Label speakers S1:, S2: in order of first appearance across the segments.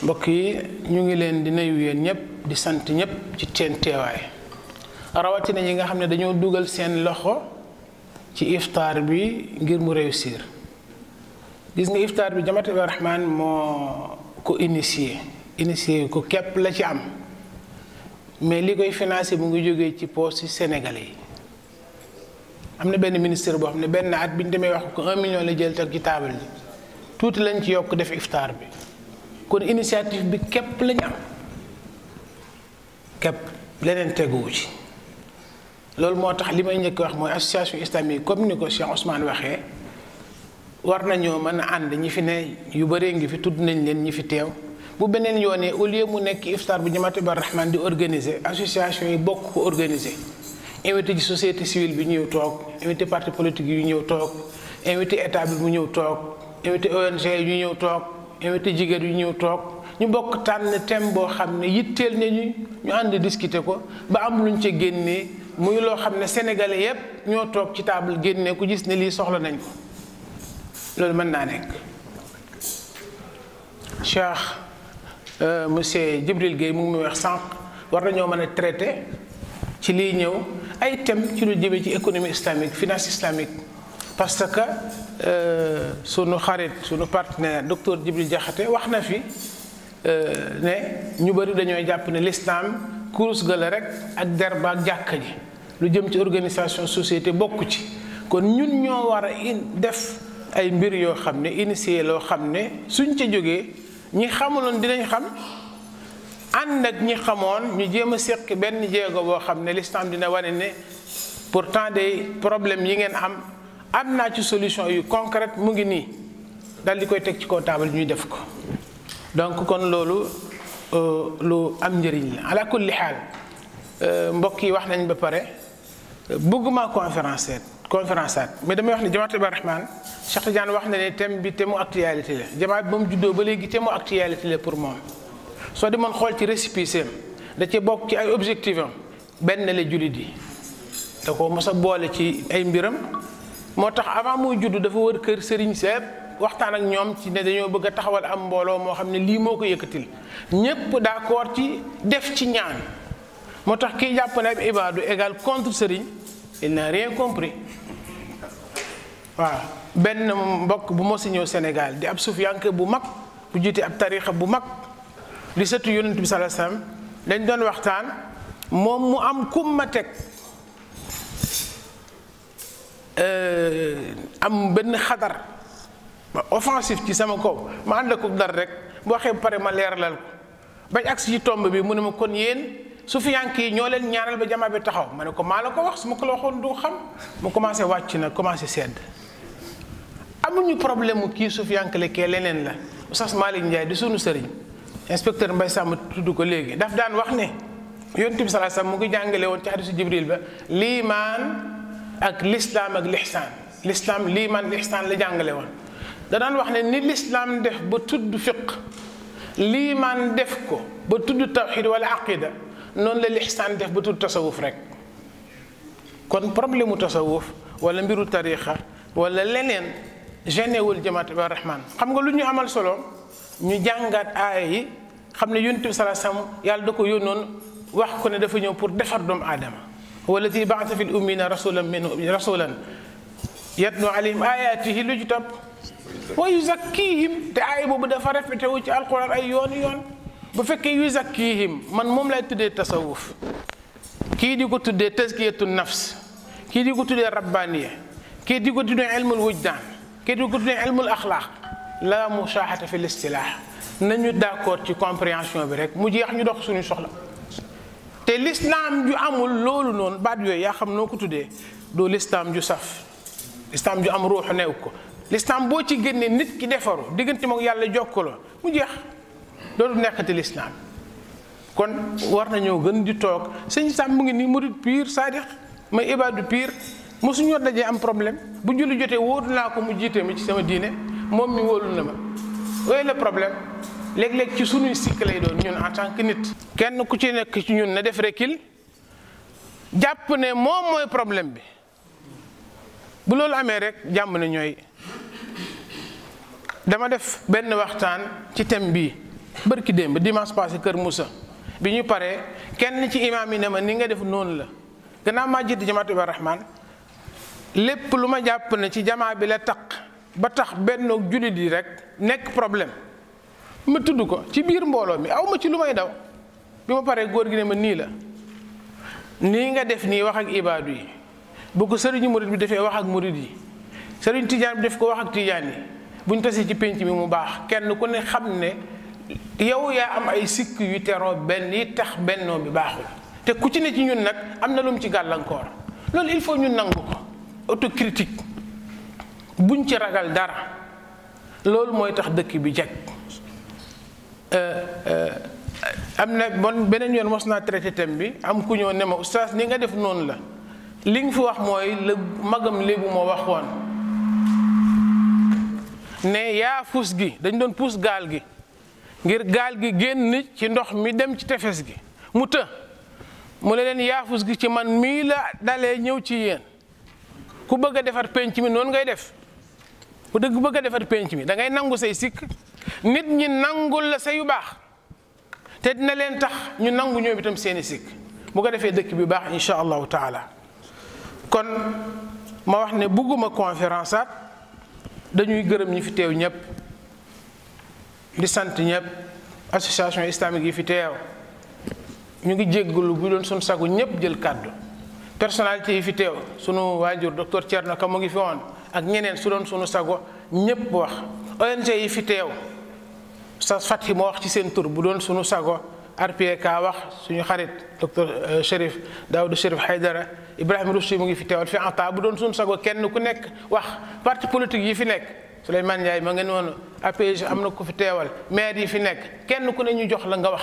S1: mbokk yi ñu ngi leen di nuyu yéen ñëpp di sant ñëpp ci seen teewaay rawatina ñi nga xam ne dañoo dugal seen loxo ci iftaar bi ngir mu réussir. gis nga iftaar bi Jamaat Ibadu Rahman moo ko initié ko képp la ci am mais li koy financé mu ngi jógee ci poche ci Sénégalais yi. am na benn ministère boo xam ne benn at bi ñu demee wax ko 1 million la jël teg ci taabal ji tuuti lañ ci yokk def iftaar bi kon initiative bi képp lañ am képp leneen teguwu ci. loolu moo tax li may njëkk wax mooy association islamique comme ni ko Cheikh Ousmane waxee war nañoo mën a ànd ñi fi ne yu bëree ngi fi tudd nañ leen ñi fi teew bu beneen yoonee au lieu mu nekk iftaar bu Jamaat Ibadu Rahman di organiser association yi bokk ko organiser. invité ci société civile bi ñëw toog invité parti politique yu ñëw toog invité état bi mu ñëw toog invité ONG yu ñëw toog invité jigéen yu ñëw toog ñu bokk tànn thème boo xam ne yitteel nañu ñu ànd discuter ko ba am luñ ca génnee muy loo xam ne sénégalais yépp ñoo toog ci table génnee ku gis ne lii soxla nañ ko loolu mën naa nekk. Cheikh monsieur Djibril Gueye mu ngi muy wax sànq war nañoo mën a traité ci lii ñëw ay thèmes ci lu jëmee ci économie islamique finance islamique parce que sunu xarit sunu partenaire docteur Djibril Diakhaté wax na fi ne ñu bëri dañoo jàpp ne l'islam kurus ga la rek ak derba ak jàkka ji lu jëm ci organisation société bokku ci kon ñun ñoo war a def ay mbir yoo xam ne initié loo xam ne suñ ca jógee ñi xamuloon dinañ xam ànd ak ñi xamoon ñu jéem a seq benn jéego boo xam ne l'islam dina wane ne pourtant des problèmes yi ngeen am naa ci solution yu concrète mu ngi nii dal di koy teg ci kaw taabal ñuy def ko donc kon loolu lu am njëriñ la ala kulli xaal mbokk yi wax nañ ba pare bëgguma conférence mais damay wax ne Jamaat Ibadu Rahman Cheikh Tidiane wax na ne thème bi thème mu actualité la jamaat ba mu juddoo ba léegi thème mu actualité la pour moom soo demoon xool ci récépissé da ci bokk ci ay objectif am benn la jullit yi da ko mos a boole ci ay mbiram moo tax avant muy judd dafa wër kër sëriñ seeb waxtaan ak ñoom ci ne dañoo bëgg a taxawal am mbooloo moo xam ne lii moo ko yëkkatil ñépp d'accord ci def ci ñaan moo tax kii jàpp ne ab ibaadu égal contre sëriñ il n'a rien compris waaw benn mbokk bu mos a ñëw Sénégal di ab sufiyanke bu mag bu jiite ab tarixa bu mag li sëtu yonent bi sallallahu alayhi wasallam dañ doon waxtaan moom mu am kum ma teg am benn xadar offensif ci sama kaw ma ànd ko dar rek bu waxee ba pare ma leeralal ko bañ agsi ci tomb bi mu ne ma kon yéen sufiyanke yi ñoo leen ñaanal ba jamaa bi taxaw ma ne ko maa la ko wax su ma ko la waxoon du xam mu commencé wàcc na commencé sedd amuñu problème mu kii sufiyanke la kee leneen la Oustaz Malick Ndiaye di sunu sëriñ inspecteur Mbaye Samb tudd ko léegi daf daan wax ne yonent bi sallallahu alayhi wasallam mu ngi jàngale woon ci hadisu Jibril ba liimaan ak l'islam ak l'ihsaan l'islam liimaan l'ihsaan la jàngale woon da daan wax ne ni l'islam def ba tudd fiq liimaan def ko ba tudd tawxid wala aqida noonu la l'ihsaan def ba tudd tasawuf rek kon problème mu tasawuf wala mbiru tarixa wala leneen génnewul Jamaat Ibadu Rahman xam nga lu ñu amal solo ñu jàngaat aaya yi xam ne yonent bi sallallahu alayhi wasallam yàlla da ko yónnoon wax ko ne dafa ñëw pour defar doomu aadama wallati ba'atha fil ummiyina rasulan yatlu alayhim ayatihi lu ci topp wa yuzakkihim te aaya boobu dafa répété wu ci alquran ay yoon bu fekkee yuzakkihim man moom lay tuddee tasawuf kii di ko tuddee tazkiyatu nafs kii di ko tuddee rabbaniya kii di ko tuddee ilmul wujdaan kii di ko tuddee ilmul axlaaq la mushahata fi l'istilah nañu d'accord ci compréhension bi rek mu jeex ñu dox suñu soxla te l'islam ju amul loolu noonu baat yooyu yaa xam noo ko tuddee doo l'islam ju saf l'islam ju am ruux neew ko l'islam boo ci génnee nit ki defaru diggante moom yàlla jokkaloo mu jeex dootu nekkati l'islam kon war nañoo gën di toog sëñ Sam mu ngi nii murid pire saadix may ibaadu pire mosuñoo dajee am problème bu julli jotee wóotu naa ko mu jiite ma ci sama diine moom mi wóolu na ma ooy le problème léeg-léeg ci sunuy sikk lay doon ñun en tant que nit kenn ku ci nekk ci ñun na def rekil jàpp ne moom mooy problème bi bu loolu amee rek jàmm na ñooy dama def benn waxtaan ci thème bii bërki démb dimanche passé Kër Moussa bi ñu paree kenn ci imaam yi ne ma ni nga def noonu la gannaaw maa jiite jamaatu Ibaadu Rahmaan lépp lu ma jàpp ne ci jamaa bi la taq ba tax benn jullit yi rek nekk problème ma tudd ko ci biir mbooloo mi aw ma ci lu may daw bi ma paree góor gi ne ma nii la nii nga def nii wax ak ibaadu yi bu ko sëriñu murid bi defee wax ak murid yi sëriñ tijaan bi def ko wax ak tijaan yi buñ tasee ci pénc mi mu baax kenn ku ne xam ne yow yaa am ay sikk yu teroo benn yi tax bennoo bi baaxul te ku ci ne ci ñun nag am na lu mu ci gàllankoor loolu il faut ñu nangu ko autocritique buñ ci ragal dara loolu mooy tax dëkk bi jag am na beneen yoon mos naa traité thème bi am ku ñëw ne ma oustaz ni nga def noonu la li nga fi wax mooy la magam lébu moo waxoon ne yaa fuus gi dañ doon puus gaal gi ngir gaal gi génn ci ndox mi dem ci tefes gi mu të mu ne leen yaa fuus gi ci man mii la dalee ñëw ci yéen ku bëgg a defar penc mi noonu ngay def ku dëgg bëgg a defar penc mi da ngay nangu say sikk nit ñi nangul la say yu baax te dina leen tax ñu nangu ñoom itam seeni sikk bu ko defee dëkk bi baax insha allahu taala kon ma wax ne bugguma conférence at dañuy gërëm ñi fi teew ñëpp di sant ñëpp association islamique yi fi teew ñu ngi jéggalu bu doon sunu sagu ñëpp jël kàddu personnalité yi fi teew sunu waajur docteur Thierno Ka mu ngi fi woon ak ñeneen su doon sunu sago ñëpp wax ONG yi fi teew sa Fathi moo wax ci seen tur bu doon sunu sago RPK wax suñu xarit docteur Chérif Daouda Chérif Haydara Ibrahima Roussi mu ngi fi teewal fi anta bu doon sunu sago kenn ku nekk wax parti politique yi fi nekk Souleymane Ndiaye ma ngeen woon APG am na ko fi teewal maire yi fi nekk kenn ku ne ñu jox la nga wax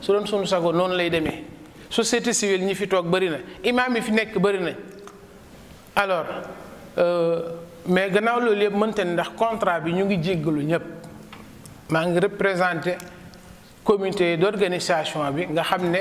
S1: su doon sunu sago noonu lay demee société civile ñi fi toog bëri na imam yi fi nekk bëri nañ alors mais gannaaw loolu yëpp mënte ne ndax contrat bi ñu ngi jéggalu ñëpp maa ngi représenté comité d'organisation bi nga xam ne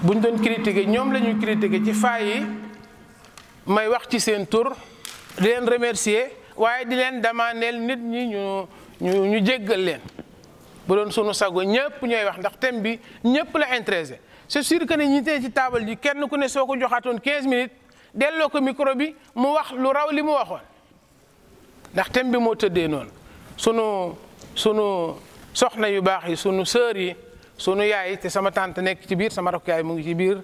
S1: buñ doon critiquer ñoom la ñuy critiquer ci faay yi may wax ci seen tur di leen remercier waaye di leen demandeel nit ñi ñu jéggal leen bu doon sunu sago ñëpp ñooy wax ndax thème bi ñëpp la intéressé c'est sûr que ne ñi tee ci taabal ji kenn ku ne soo ko joxaatoon 15 minutes delloo ko micro bi mu wax lu raw li mu waxoon ndax thème bi moo tëddee noonu sunu soxna yu baax yi sunu sœur yi sunu yaay te sama tante nekk ci biir sama rakk yaay mu ngi ci biir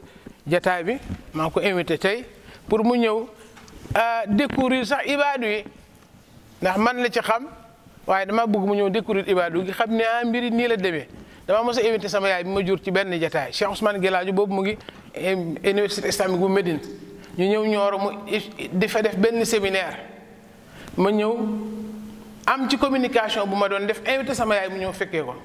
S1: jataay bi maa ngi ko invité tey pour mu ñëw découvrir sax ibaadu yi ndax man la ci xam waaye dama bëgg mu ñëw découvrir ibaadu gi xam ne mbiri nii la demee dama mos a invité sama yaay bi ma jur ci benn jataay Cheikh Ousmane Gueladio boobu mu ngi université islamique bu Médine ñu ñëw Nioro mu di fa def benn séminaire ma ñëw am ci communication bu ma doon def invité sama yaay mu ñëw fekkee ko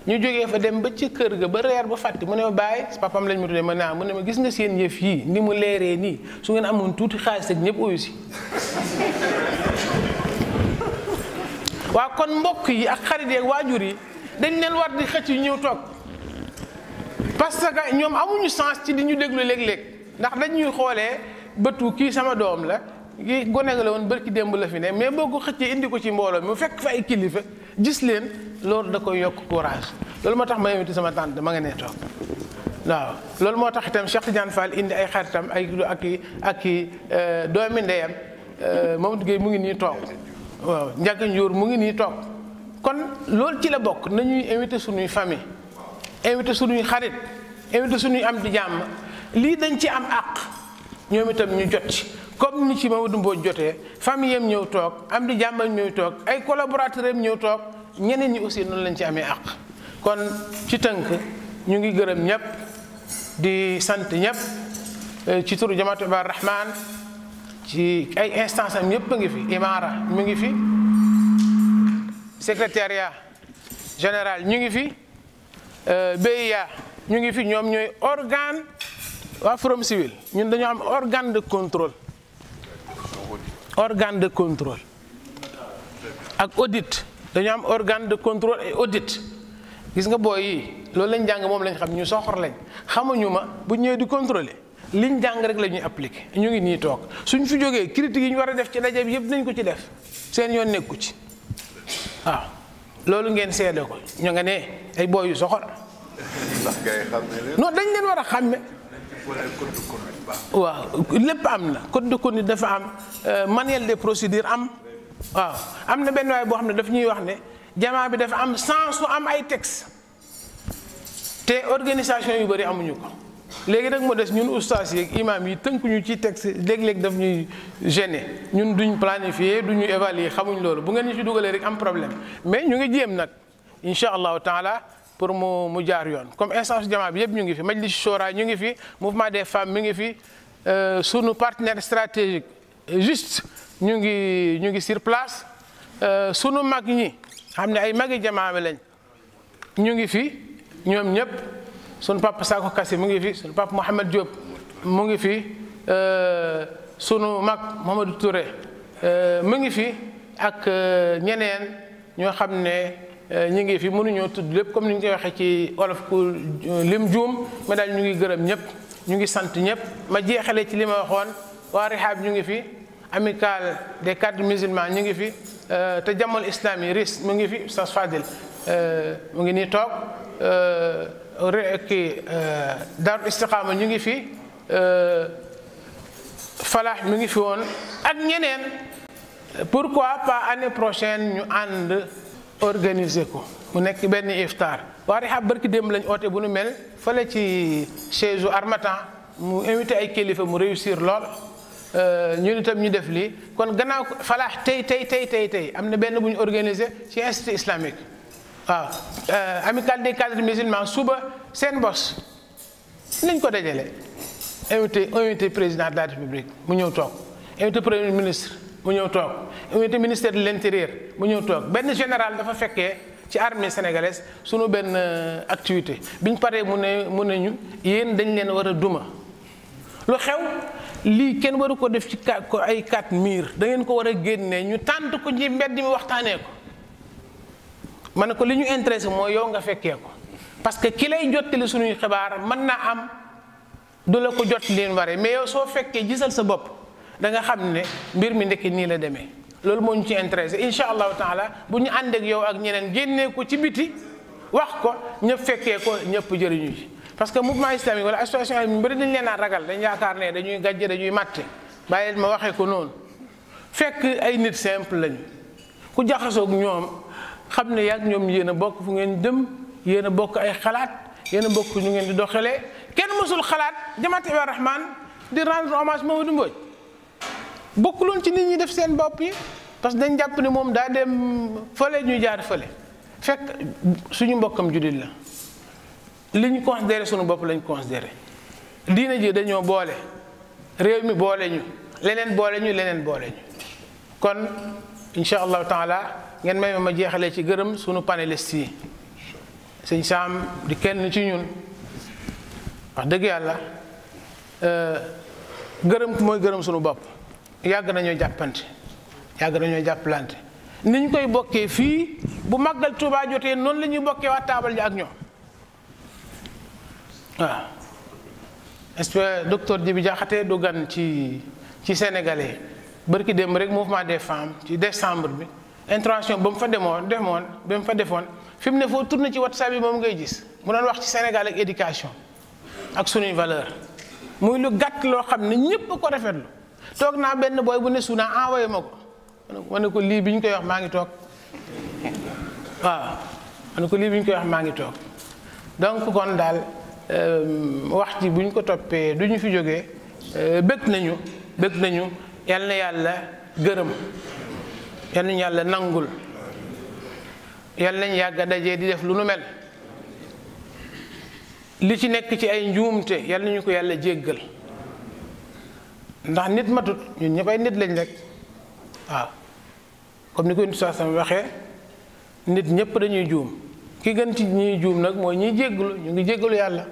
S1: ñu jógee fa dem ba ci kër ga ba reer ba fàtti mu ne ma bàyyi papam lañ ma tuddee ma naa mu ne ma gis nga seen yëf yii ni mu leeree nii su ngeen amoon tuuti xaalis ak ñëpp uyu si waaw kon mbokk yi ak xarit yi ak waajur yi dañ leen war di xëcc yu ñëw toog parce que ñoom amuñu sens ci di ñu déglu léeg-léeg ndax dañuy xoolee bëtu kii sama doom la kii gone nga la woon barki démb la fi ne mais boo ko xëccee indi ko ci mbooloo mi mu fekk fa ay kilifa gis leen loolu da koy yokk courage loolu moo tax ma invité sama tante ma nga nee toog waaw loolu moo tax itam Cheikh Tidiane Fall indi ay xaritam ak i doomi ndeyam Mamadou Gueye mu ngi nii toog waaw Ndiaga Ndiour mu ngi nii toog kon loolu ci la bokk nañuy invité suñuy famille invité suñuy xarit invité suñuy am di jàmm lii dañ ci am àq ñoom itam ñu jot ci comme ni ci Mamadou Mbodj jotee famille am ñëw toog am di jàmm ñëw toog ay collaborateurs am ñëw toog ñeneen ñi aussi noonu lañ ci amee àq kon ci tënk ñu ngi gërëm ñëpp di sant ñëpp ci turu Jamaatu Ibaadu Rahmaan ci ay instance am ñëpp a ngi fi Imara mu ngi fi secrétariat général ñu ngi fi BIA ñu ngi fi ñoom ñooy organe waa Forum Civil ñun dañoo am organe de contrôle ak audit dañoo am organe de contrôle et audit gis nga booy yi loolu lañ jàng moom lañ xam ñu soxor lañ xamuñu ma bu ñëwee di contrôler liñ jàng rek la ñuy appliquer ñu ngi nii toog suñ fi jógee critique yi ñu war a def ci daje bi yëpp nañ ko ci def seen yoon nekku ci waaw loolu ngeen seede ko ñu nga ne ay booy yu soxor non dañ leen war a xàmme waaw lépp am na code de conduite dafa am manuel de procédure am waaw am na benn waay boo xam ne daf ñuy wax ne jamaa bi dafa am sens su am ay texte te organisation yu bëri amuñu ko léegi nag moo des ñun ustaas yi ak imam yi tënkuñu ci texte léeg-léeg daf ñuy gêner ñun duñ planifier duñu évaluer xamuñ loolu bu ngeen ñu ci dugalee rek am problème mais ñu ngi jéem nag incha allahu taala pour mu jaar yoon comme instance jamaa bi yëpp ñu ngi fi majlis shura ñu ngi fi mouvement des femmes mi ngi fi sunu partenaire stratégique juste ñu ngi sur place sunu mag ñi xam ne ay magi jamaa bi lañ ñu ngi fi ñoom ñëpp sunu papa Sakho Kassi mu ngi fi sunu papa Mouhamed Diop mu ngi fi sunu mag Mamadou Touré mu ngi fi ak ñeneen ñoo xam ne ñu ngi fi mënuñoo tudd lépp comme ni ñu koy waxee ci olof ku lim juum mais daal ñu ngi gërëm ñëpp ñu ngi sant ñëpp ma jeexale ci li ma waxoon waa Rihab ñu ngi fi amicale des cadres musulmans ñu ngi fi te jamal islami RIS mu ngi fi Oustaz Fadil mu ngi nii toog kii Daaru Istiqaama ñu ngi fi Falah mu ngi fi woon ak ñeneen pourquoi pas année prochaine ñu ànd organiser ko mu nekk benn iftar waa Rihab barki démb lañ oote bu nu mel fële ci chaise Harmattan mu invité ay kilifa mu réussir lool ñun itam ñu def lii kon gannaaw Falah tey am na benn bu ñu organiser ci institut islamique waaw amicale des cadres musulmans suba seen bos lañ ko dajale invité président de la république mu ñëw toog invité premier ministre mu ñëw toog invité ministère de l'intérieur mu ñëw toog benn général dafa fekkee ci armée sénégalaise sunu benn activité biñ paree mu ne ñu yéen dañ leen war a duma lu xew lii kenn waru ko def ci ko ay 4 murs da ngeen ko war a génnee ñu tànt ko ci mbedd mi waxtaanee ko ma ne ko li ñu intéressé mooy yow nga fekkee ko parce que ki lay jottali suñuy xibaar mën naa am du la ko jot leen waree mais yow soo fekkee gisal sa bopp da nga xam ne mbir mi ndekki nii la demee loolu moo ñu ci intéressé incha allahu taala bu ñu ànd ak yow ak ñeneen génnee ko ci biti wax ko ñëpp fekkee ko ñëpp jëriñu ci parce que mouvement islamique wala association yi ñu bëri dañ leen a ragal dañ yaakaar ne dañuy gàjje dañuy matte bàyyi ma waxee ko noonu fekk ay nit simple lañu ku jaxasoog ñoom xam ne yaag ñoom yéen a bokk fu ngeen jëm yéen a bokk ay xalaat yéen a bokk ñu ngeen di doxalee kenn mësul xalaat Jamaat Ibadu Rahman di rendre hommage Mamadou Mbodj bokkuloon ci nit ñi def seen bopp yi parce que dañ jàpp ne moom daa dem fële ñuy jaar fële fekk suñu mbokkam jullit la li ñu considéré suñu bopp lañ considéré diina ji dañoo boole réew mi boole ñu leneen boole ñu kon incha allahu taala ngeen may ma jeexalee ci gërëm suñu panélistes yi sëñ Sam di kenn ci ñun wax dëgg yàlla gërëm mooy gërëm suñu bopp yàgg nañoo jàppante yàgg nañoo jàppalante ni ñu koy bokkee fii bu màggal Tuubaa jotee noonu la ñuy bokkee waa taabal ji ak ñoom waaw espère docteur Djibi Diakhaté du gan ci sénégalais barki démb rek mouvement des femmes ci décembre bi intervention ba mu fa defoon fi mu ne foo tourné ci WhatsApp yi moom ngay gis mu doon wax ci Sénégal ak éducation ak sunuy valeur muy lu gàtt loo xam ne ñëpp ko rafetlu toog naa benn booy bu ne Suna envoyé ma ko ma ne ko lii bi ñu koy wax maa ngi toog waaw ma ne ko lii bi ñu koy wax maa ngi toog donc kon daal wax ji bu ñu ko toppee du ñu fi jógee bëgg nañu yal na yàlla gërëm yal nañu yàlla nangul yal nañu yàgg a dajee di def lu nu mel li ci nekk ci ay njuumte yal nañu ko yàlla jéggal ndax nit matut ñun ñëpp ay nit lañ rek waaw comme ni ko Yonent saa sama waxee nit ñëpp dañuy juum ki gën ci ñuy juum nag mooy ñuy jéggalu ñu ngi jéggalu yàlla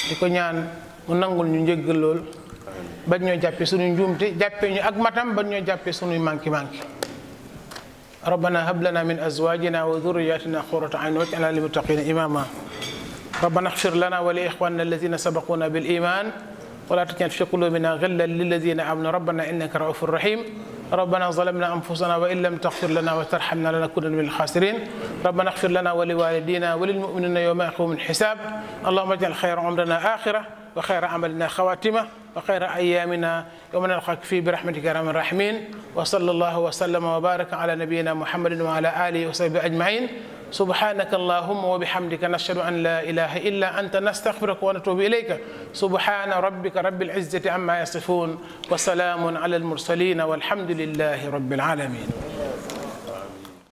S1: di ko ñaan mu nangul ñu njéggal lool bañ ñoo jàppee suñuy njuumte jàppee ñu ak matam bañ ñoo jàppee suñuy manki ربنا هب لنا من أزواجنا وذرياتنا قرة أعين واجعلنا للمتقين إماما ربنا اغفر لنا ولإخواننا الذين سبقونا بالإيمان ولا تجعل في قلوبنا غلا للذين آمنوا ربنا إنك رؤوف رحيم ربنا ظلمنا أنفسنا وإن لم تغفر لنا وترحمنا لنكونن من الخاسرين ربنا اغفر لنا ولوالدينا وللمؤمنين يوم يقوم الحساب اللهم اجعل خير عمرنا آخرة وخير عملنا خواتمة وخير أيامنا يوم نلقاك فيه برحمتك يا أرحم الراحمين وصلى الله وسلم وبارك على نبينا محمد وعلى آله وصحبه أجمعين سبحانك اللهم وبحمدك نشهد أن لا إله إلا أنت نستغفرك ونتوب إليك سبحان ربك رب العزة عما يصفون وسلام على المرسلين والحمد لله رب العالمين